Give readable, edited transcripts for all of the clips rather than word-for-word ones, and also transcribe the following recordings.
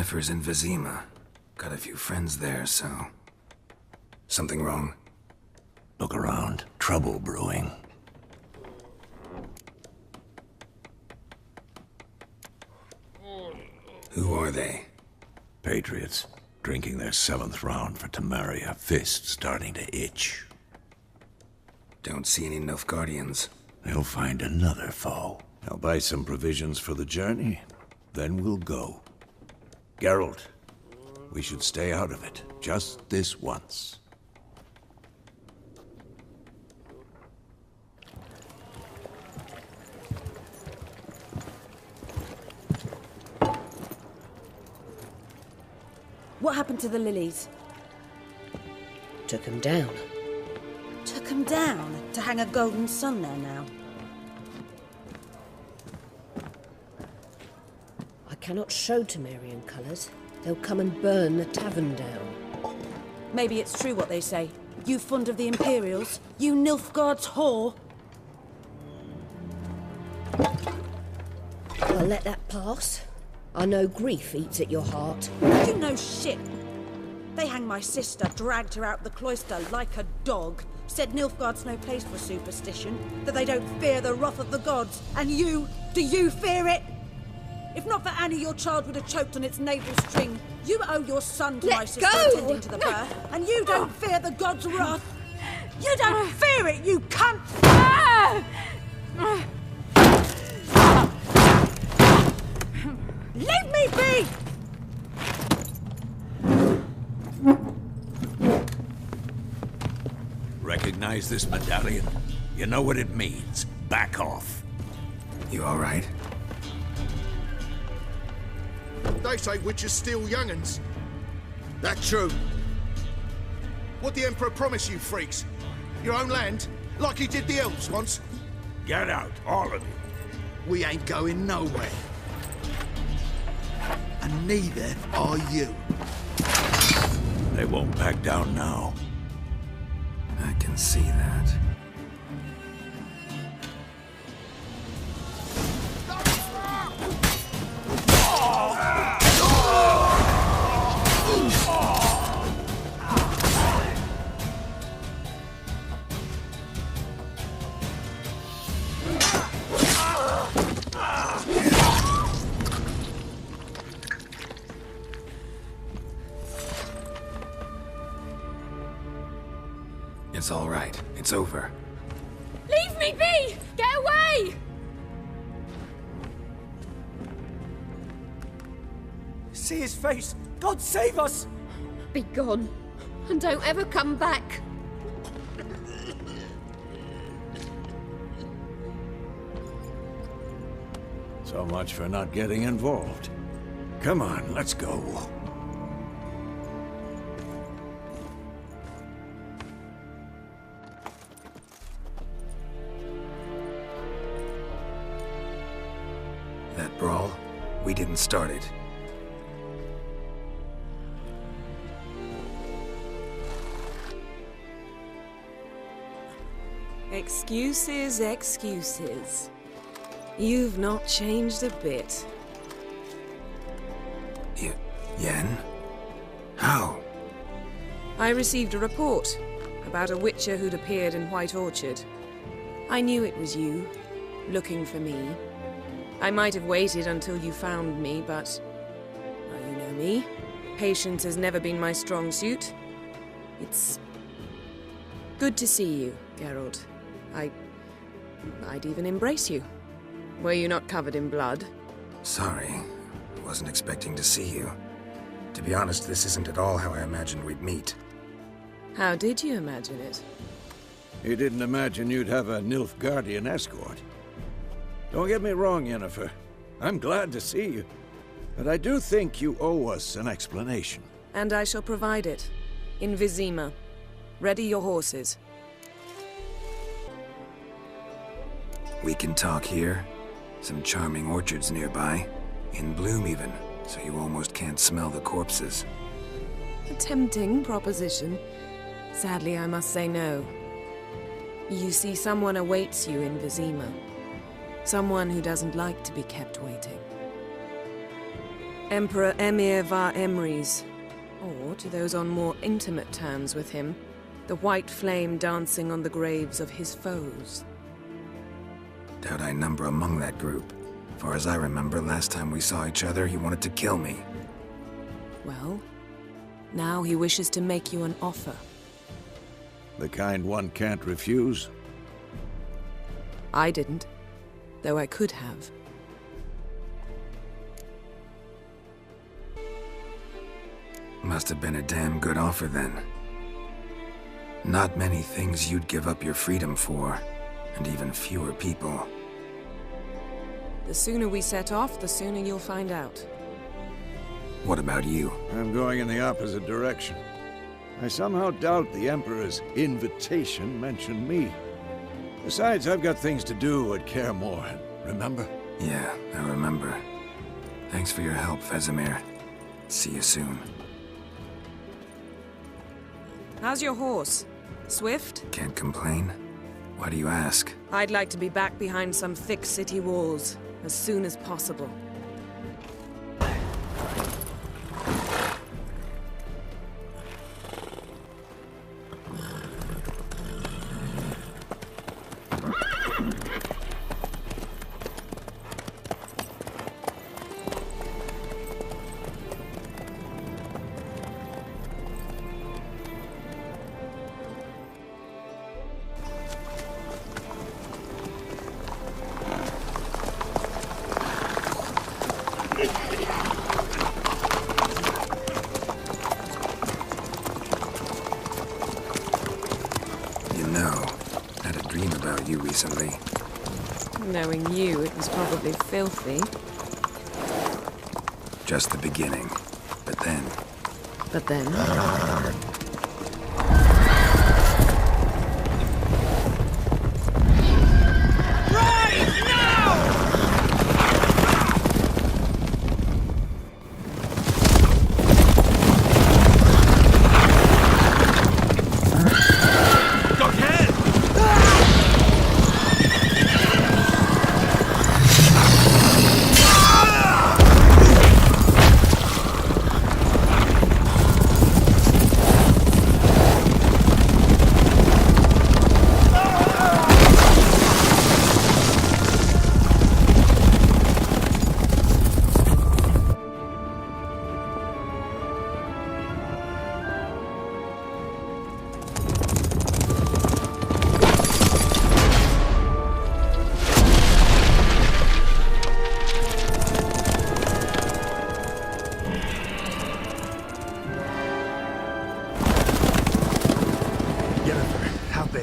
Yennefer's in Vizima. Got a few friends there, so... Something wrong? Look around. Trouble brewing. Who are they? Patriots. Drinking their 7th round for Temeria. Fist starting to itch. Don't see any Nilfgaardians. They'll find another foe. I'll buy some provisions for the journey. Then we'll go. Geralt, we should stay out of it. Just this once. What happened to the lilies? Took him down. Took him down? To hang a golden sun there now? I cannot show Temerian colours. They'll come and burn the tavern down. Maybe it's true what they say. You fond of the Imperials? You Nilfgaard's whore? I'll let that pass. I know grief eats at your heart. You know shit. They hanged my sister, dragged her out the cloister like a dog. Said Nilfgaard's no place for superstition, that they don't fear the wrath of the gods. And you, do you fear it? If not for Annie, your child would have choked on its navel string. You owe your son to my sister attending to the birth, and you don't fear the gods' wrath. You don't fear it, you cunt! Leave me be! Recognize this medallion? You know what it means. Back off. You all right? They say witches steal young'uns. That true? What the Emperor promised you freaks? Your own land? Like he did the elves once? Get out, all of you. We ain't going nowhere. And neither are you. They won't back down now. I can see that. It's all right. It's over. Leave me be! Get away! See his face! God save us! Be gone, and don't ever come back. So much for not getting involved. Come on, let's go. That brawl, we didn't start it. Excuses, excuses. You've not changed a bit. Yen? How? I received a report about a witcher who'd appeared in White Orchard. I knew it was you, looking for me. I might have waited until you found me, but... well, you know me. Patience has never been my strong suit. It's... good to see you, Geralt. I'd even embrace you. Were you not covered in blood? Sorry. Wasn't expecting to see you. To be honest, this isn't at all how I imagined we'd meet. How did you imagine it? You didn't imagine you'd have a Nilfgaardian escort. Don't get me wrong, Yennefer. I'm glad to see you. But I do think you owe us an explanation. And I shall provide it. In Vizima. Ready your horses. We can talk here. Some charming orchards nearby. In bloom even, so you almost can't smell the corpses. A tempting proposition. Sadly, I must say no. You see, someone awaits you in Vizima. Someone who doesn't like to be kept waiting. Emperor Emir var Emrys, or to those on more intimate terms with him, the white flame dancing on the graves of his foes. Doubt I number among that group. Far as I remember, last time we saw each other, he wanted to kill me. Well, now he wishes to make you an offer. The kind one can't refuse? I didn't, though I could have. Must have been a damn good offer then. Not many things you'd give up your freedom for, and even fewer people. The sooner we set off, the sooner you'll find out. What about you? I'm going in the opposite direction. I somehow doubt the Emperor's invitation mentioned me. Besides, I've got things to do at Kaer Morhen, remember? Yeah, I remember. Thanks for your help, Vesemir. See you soon. How's your horse? Swift? Can't complain. Why do you ask? I'd like to be back behind some thick city walls as soon as possible. Recently. Knowing you, it was probably filthy. Just the beginning. But then... But then...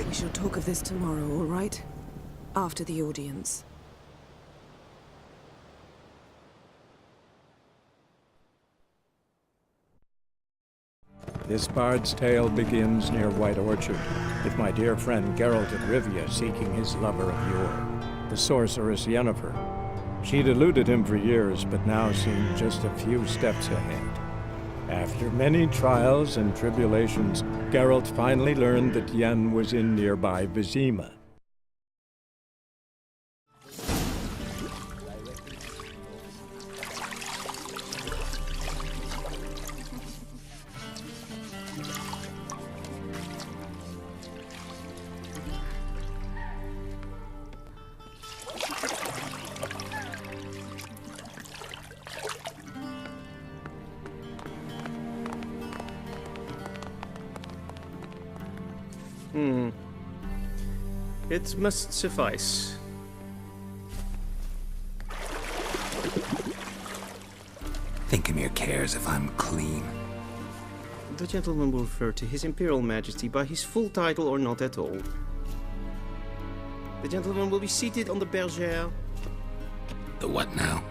We shall talk of this tomorrow, all right? After the audience. This bard's tale begins near White Orchard, with my dear friend Geralt of Rivia seeking his lover of yore, the sorceress Yennefer. She'd eluded him for years, but now seemed just a few steps ahead. After many trials and tribulations, Geralt finally learned that Yen was in nearby Vizima. It must suffice. Thinkamir cares if I'm clean. The gentleman will refer to His Imperial Majesty by his full title or not at all. The gentleman will be seated on the bergère. The what now?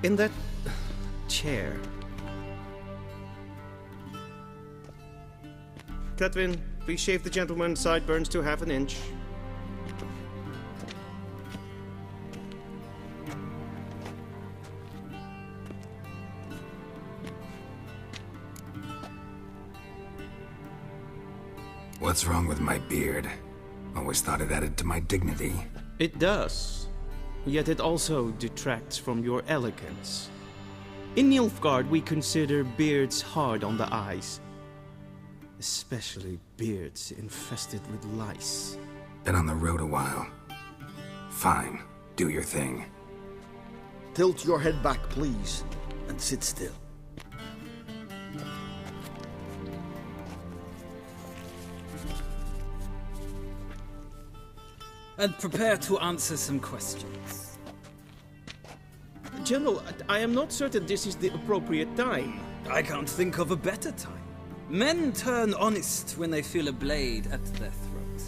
In that chair. Cletwin, please shave the gentleman's sideburns to half an inch. What's wrong with my beard? Always thought it added to my dignity. It does. Yet it also detracts from your elegance. In Nilfgaard, we consider beards hard on the eyes. Especially beards infested with lice. Been on the road a while. Fine, do your thing. Tilt your head back, please, and sit still. And prepare to answer some questions. General, I am not certain this is the appropriate time. I can't think of a better time. Men turn honest when they feel a blade at their throat.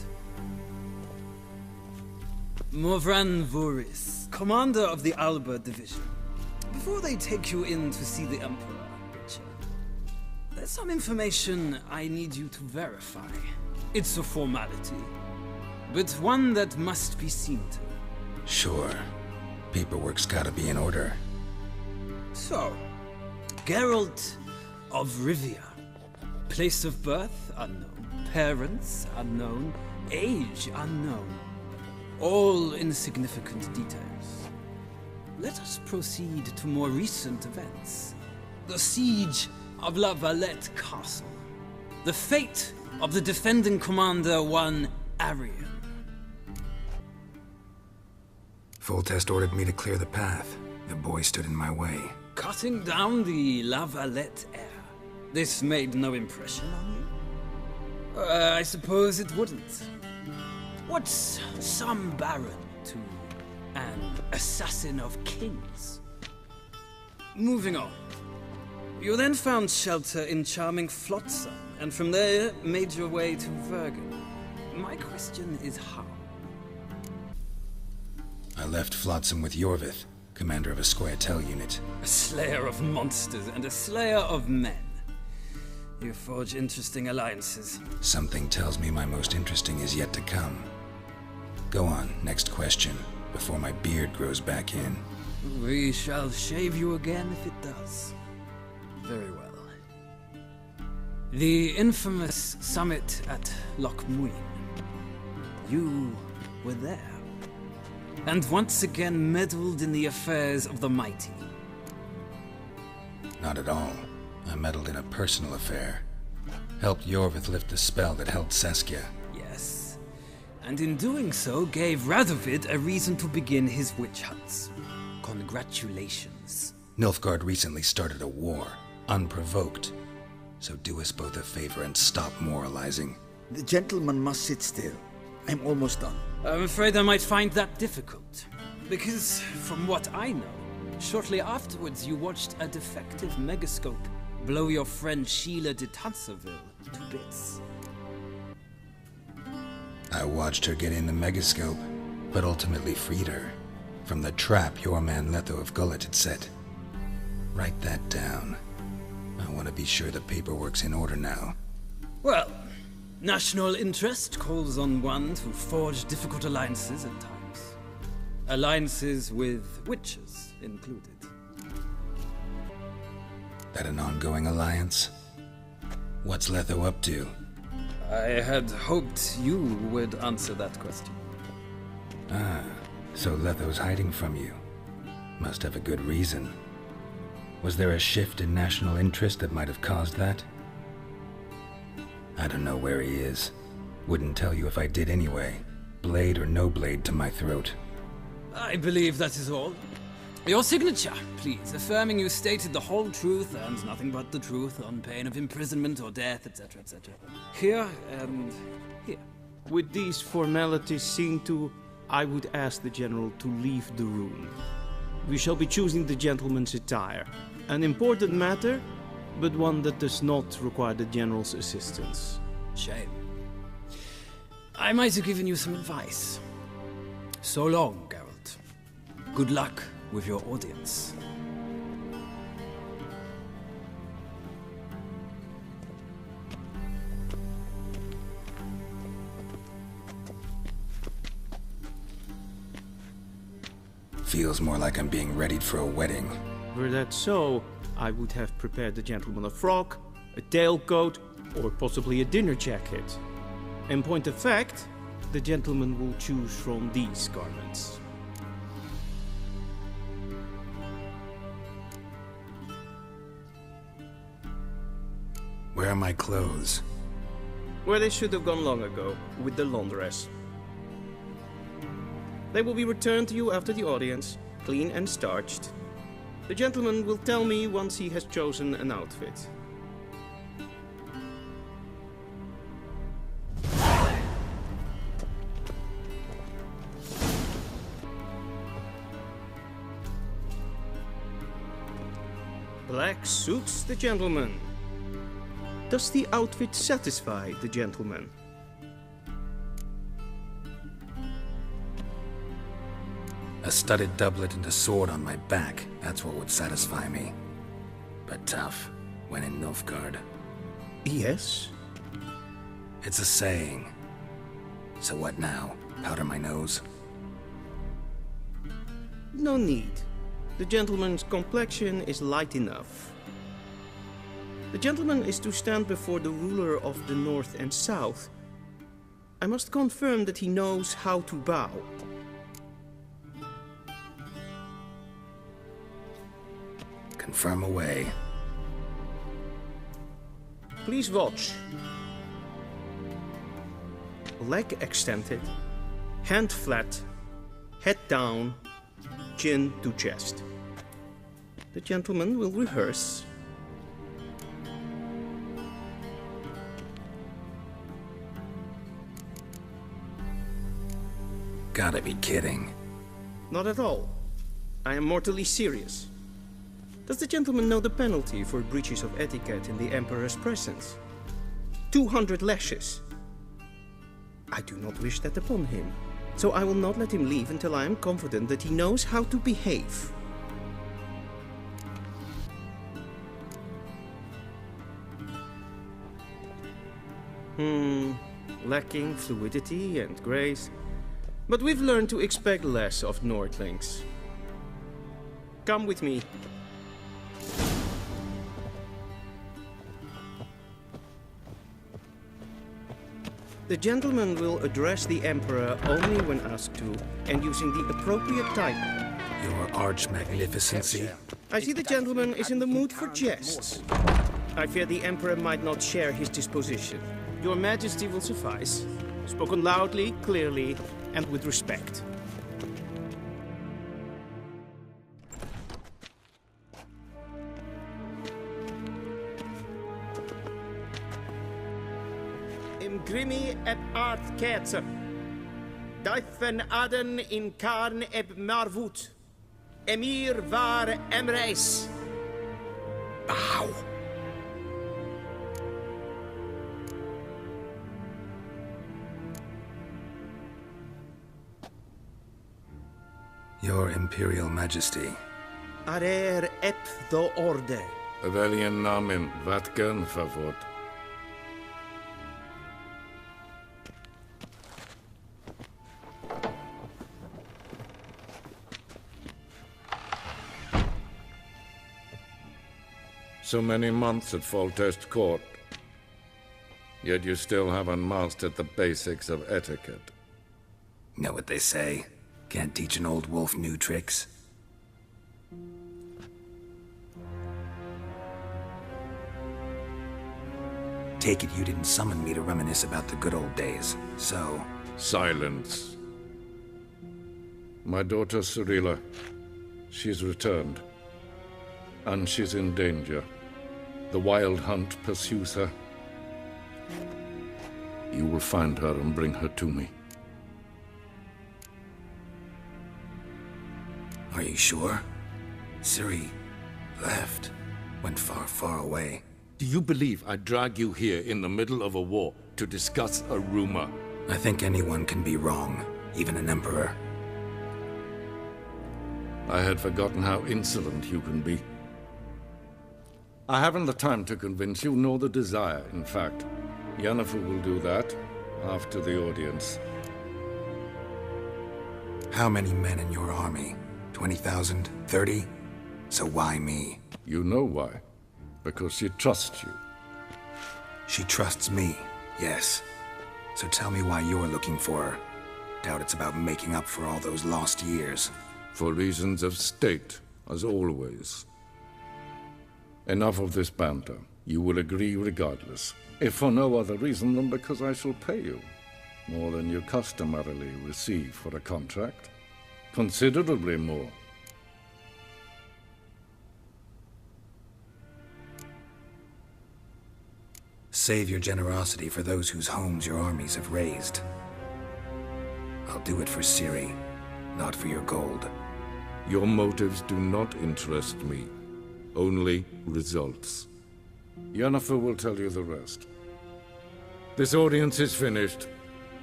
Morvran Voris, commander of the Alba Division. Before they take you in to see the Emperor, Witcher, there's some information I need you to verify. It's a formality, but one that must be seen to. Sure. Paperwork's gotta be in order. So, Geralt of Rivia. Place of birth, unknown. Parents, unknown. Age, unknown. All insignificant details. Let us proceed to more recent events. The siege of La Valette Castle. The fate of the defending commander, one Arian. Foltest ordered me to clear the path. The boy stood in my way. Cutting down the La Valette heir. This made no impression on you? I suppose it wouldn't. What's some baron to an assassin of kings? Moving on. You then found shelter in charming Flotsam, and from there made your way to Vergen. My question is how? I left Flotsam with Yorvith, commander of a Squaretel unit. A slayer of monsters and a slayer of men. You forge interesting alliances. Something tells me my most interesting is yet to come. Go on, next question, before my beard grows back in. We shall shave you again if it does. Very well. The infamous summit at Loch Muin. You were there. And once again meddled in the affairs of the mighty. Not at all. I meddled in a personal affair. Helped Yorvith lift the spell that held Saskia. Yes. And in doing so, gave Radovid a reason to begin his witch hunts. Congratulations. Nilfgaard recently started a war, unprovoked. So do us both a favor and stop moralizing. The gentleman must sit still. I'm almost done. I'm afraid I might find that difficult. Because, from what I know, shortly afterwards you watched a defective megascope blow your friend Sheila de Tanserville to bits. I watched her get in the megascope, but ultimately freed her from the trap your man Letho of Gullet had set. Write that down. I want to be sure the paperwork's in order now. Well, national interest calls on one to forge difficult alliances at times. Alliances with witches included. That an ongoing alliance? What's Letho up to? I had hoped you would answer that question. Ah, so Letho's hiding from you. Must have a good reason. Was there a shift in national interest that might have caused that? I don't know where he is. Wouldn't tell you if I did anyway. Blade or no blade to my throat. I believe that is all. Your signature, please, affirming you stated the whole truth and nothing but the truth on pain of imprisonment or death, etc., etc. Here and here. With these formalities seen to, I would ask the general to leave the room. We shall be choosing the gentleman's attire. An important matter, but one that does not require the general's assistance. Shame. I might have given you some advice. So long, Geralt. Good luck with your audience. Feels more like I'm being readied for a wedding. Were that so, I would have prepared the gentleman a frock, a tailcoat, or possibly a dinner jacket. In point of fact, the gentleman will choose from these garments. Where are my clothes? Where they should have gone long ago, with the laundress. They will be returned to you after the audience, clean and starched. The gentleman will tell me once he has chosen an outfit. Black suits the gentleman. Does the outfit satisfy the gentleman? A studded doublet and a sword on my back, that's what would satisfy me. But tough, when in Nilfgaard. Yes? It's a saying. So what now? Powder my nose? No need. The gentleman's complexion is light enough. The gentleman is to stand before the ruler of the North and South. I must confirm that he knows how to bow. Confirm away. Please watch. Leg extended, hand flat, head down, chin to chest. The gentleman will rehearse. Gotta be kidding. Not at all. I am mortally serious. Does the gentleman know the penalty for breaches of etiquette in the Emperor's presence? 200 lashes. I do not wish that upon him, so I will not let him leave until I am confident that he knows how to behave. Lacking fluidity and grace. But we've learned to expect less of Nordlings. Come with me. The gentleman will address the Emperor only when asked to, and using the appropriate title. Your arch-magnificency. I see the gentleman is in the mood for jests. I fear the Emperor might not share his disposition. Your Majesty will suffice. Spoken loudly, clearly, and with respect. Imgrimi eb art ketzer. Duifen aden in karn eb marvoet. Emir var emreis. Bow. Your Imperial Majesty. Arer ep the orde. Weljen namen Vatken favort. So many months at Foltest Court, yet you still haven't mastered the basics of etiquette. Know what they say? Can't teach an old wolf new tricks. Take it you didn't summon me to reminisce about the good old days, so... Silence. My daughter Cyrilla, she's returned. And she's in danger. The Wild Hunt pursues her. You will find her and bring her to me. Are you sure? Ciri left. Went far, far away. Do you believe I'd drag you here in the middle of a war to discuss a rumor? I think anyone can be wrong, even an emperor. I had forgotten how insolent you can be. I haven't the time to convince you, nor the desire, in fact. Yennefer will do that after the audience. How many men in your army? 20,000? 30? So why me? You know why. Because she trusts you. She trusts me, yes. So tell me why you're looking for her. Doubt it's about making up for all those lost years. For reasons of state, as always. Enough of this banter. You will agree regardless, if for no other reason than because I shall pay you. More than you customarily receive for a contract. Considerably more. Save your generosity for those whose homes your armies have razed. I'll do it for Ciri, not for your gold. Your motives do not interest me. Only results. Yennefer will tell you the rest. This audience is finished.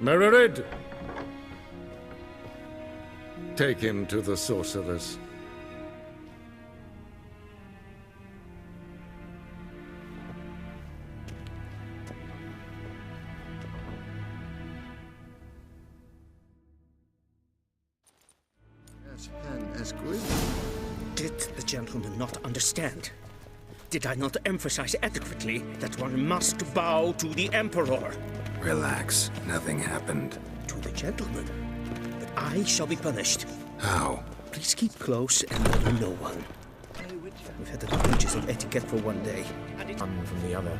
Mererid! Take him to the sorceress. Did the gentleman not understand? Did I not emphasize adequately that one must bow to the Emperor? Relax. Nothing happened. To the gentleman. But I shall be punished. How? Please keep close and bother no one. We've had the pages of etiquette for one day. One from the other.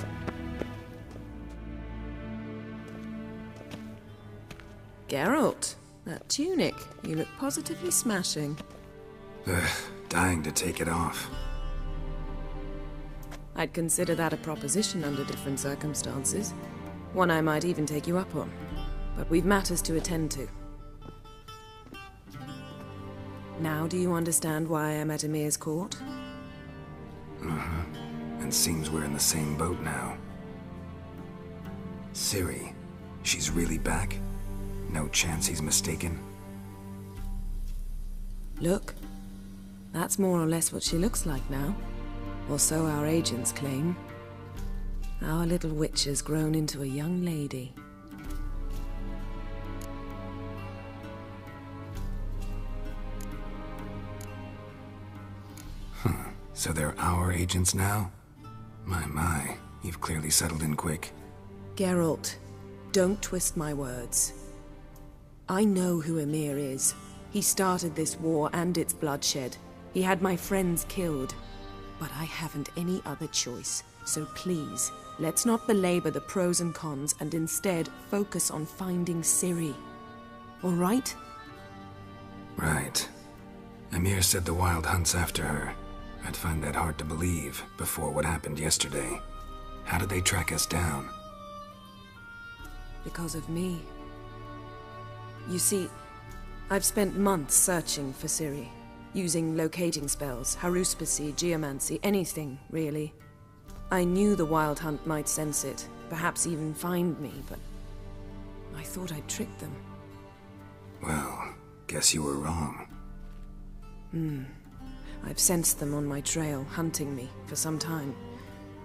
Geralt, that tunic. You look positively smashing. Dying to take it off. I'd consider that a proposition under different circumstances. One I might even take you up on. But we've matters to attend to. Now do you understand why I'm at Emir's court? Uh-huh. And seems we're in the same boat now. Ciri, she's really back? No chance he's mistaken? Look. That's more or less what she looks like now. Or so our agents claim. Our little witch has grown into a young lady. Huh. So they're our agents now? My, you've clearly settled in quick. Geralt, don't twist my words. I know who Emir is. He started this war and its bloodshed. He had my friends killed. But I haven't any other choice. So please, let's not belabor the pros and cons and instead focus on finding Ciri. All right? Right. Emir said the Wild Hunt's after her. I'd find that hard to believe before what happened yesterday. How did they track us down? Because of me. You see, I've spent months searching for Ciri. Using locating spells, haruspicy, geomancy, anything, really. I knew the Wild Hunt might sense it, perhaps even find me, but I thought I'd tricked them. Well, guess you were wrong. I've sensed them on my trail, hunting me, for some time.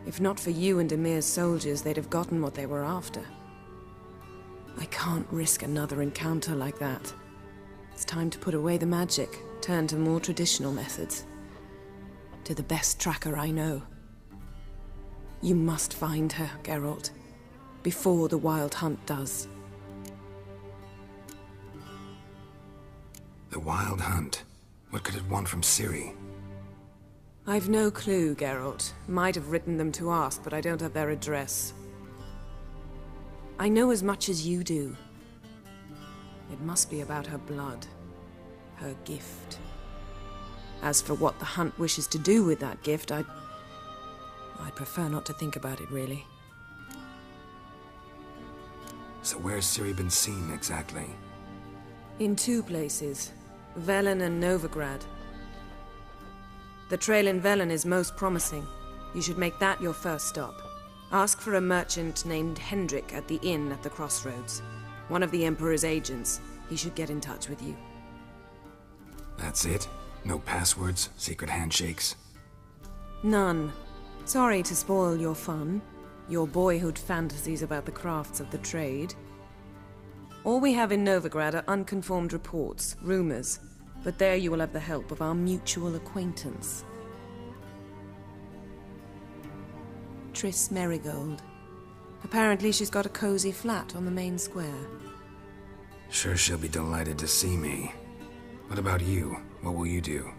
If not for you and Emir's soldiers, they'd have gotten what they were after. I can't risk another encounter like that. It's time to put away the magic, turn to more traditional methods. To the best tracker I know. You must find her, Geralt. Before the Wild Hunt does. The Wild Hunt? What could it want from Ciri? I've no clue, Geralt. Might have written them to ask, but I don't have their address. I know as much as you do. It must be about her blood. Her gift. As for what the Hunt wishes to do with that gift, I'd prefer not to think about it, really. So where's Ciri been seen, exactly? In two places. Velen and Novigrad. The trail in Velen is most promising. You should make that your first stop. Ask for a merchant named Hendrik at the inn at the crossroads. One of the Emperor's agents. He should get in touch with you. That's it? No passwords, secret handshakes? None. Sorry to spoil your fun. Your boyhood fantasies about the crafts of the trade. All we have in Novigrad are unconfirmed reports, rumors. But there you will have the help of our mutual acquaintance. Triss Merigold. Apparently she's got a cozy flat on the main square. Sure she'll be delighted to see me. What about you? What will you do?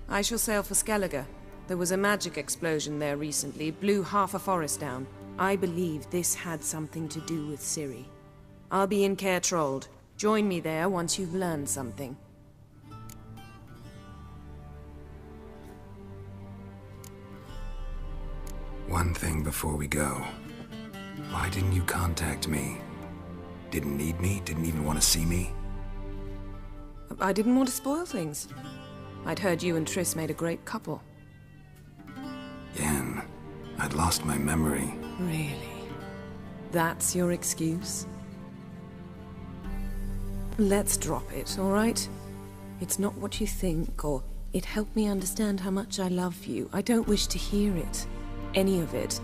I shall sail for Skellige. There was a magic explosion there recently, blew half a forest down. I believe this had something to do with Ciri. I'll be in Caer Trold. Join me there once you've learned something. One thing before we go. Why didn't you contact me? Didn't need me? Didn't even want to see me? I didn't want to spoil things. I'd heard you and Triss made a great couple. Yen, I'd lost my memory. Really? That's your excuse? Let's drop it, all right? It's not what you think, or it helped me understand how much I love you. I don't wish to hear it. Any of it.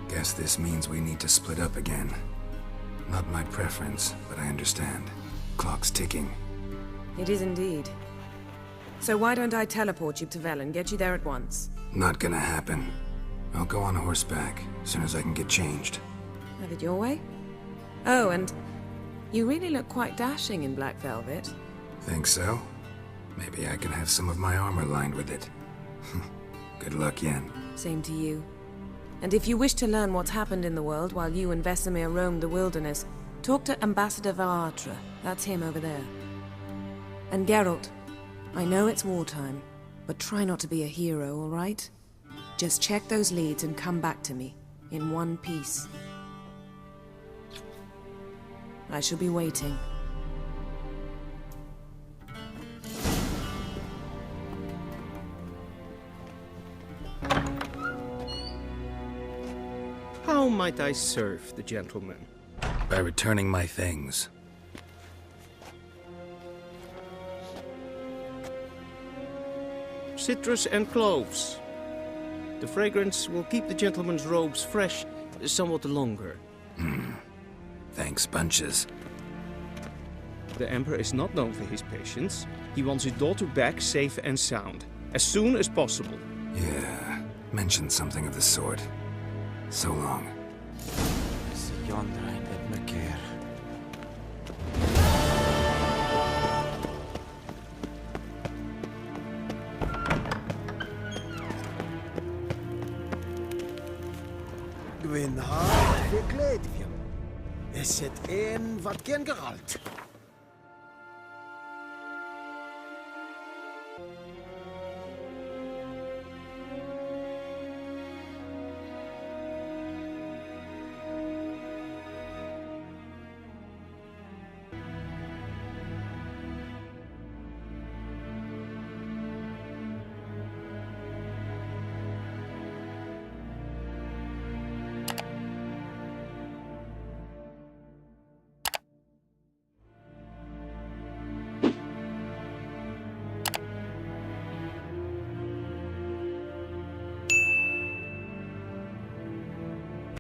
Guess this means we need to split up again. Not my preference, but I understand. Clock's ticking. It is indeed. So why don't I teleport you to Velen, get you there at once? Not gonna happen. I'll go on horseback, as soon as I can get changed. Have it your way? Oh, and you really look quite dashing in black velvet. Think so? Maybe I can have some of my armor lined with it. Good luck, Yen. Same to you. And if you wish to learn what's happened in the world while you and Vesemir roamed the wilderness, talk to Ambassador Tختيم. That's him over there. And Geralt, I know it's wartime, but try not to be a hero, all right? Just check those leads and come back to me, in one piece. I shall be waiting. How might I serve the gentleman? By returning my things. Citrus and cloves. The fragrance will keep the gentleman's robes fresh somewhat longer. Thanks, bunches. The Emperor is not known for his patience. He wants his daughter back safe and sound, as soon as possible. Yeah, mentioned something of the sort. So long. Gwyn hard fi gledfiam. Is het een wat gen Geralt?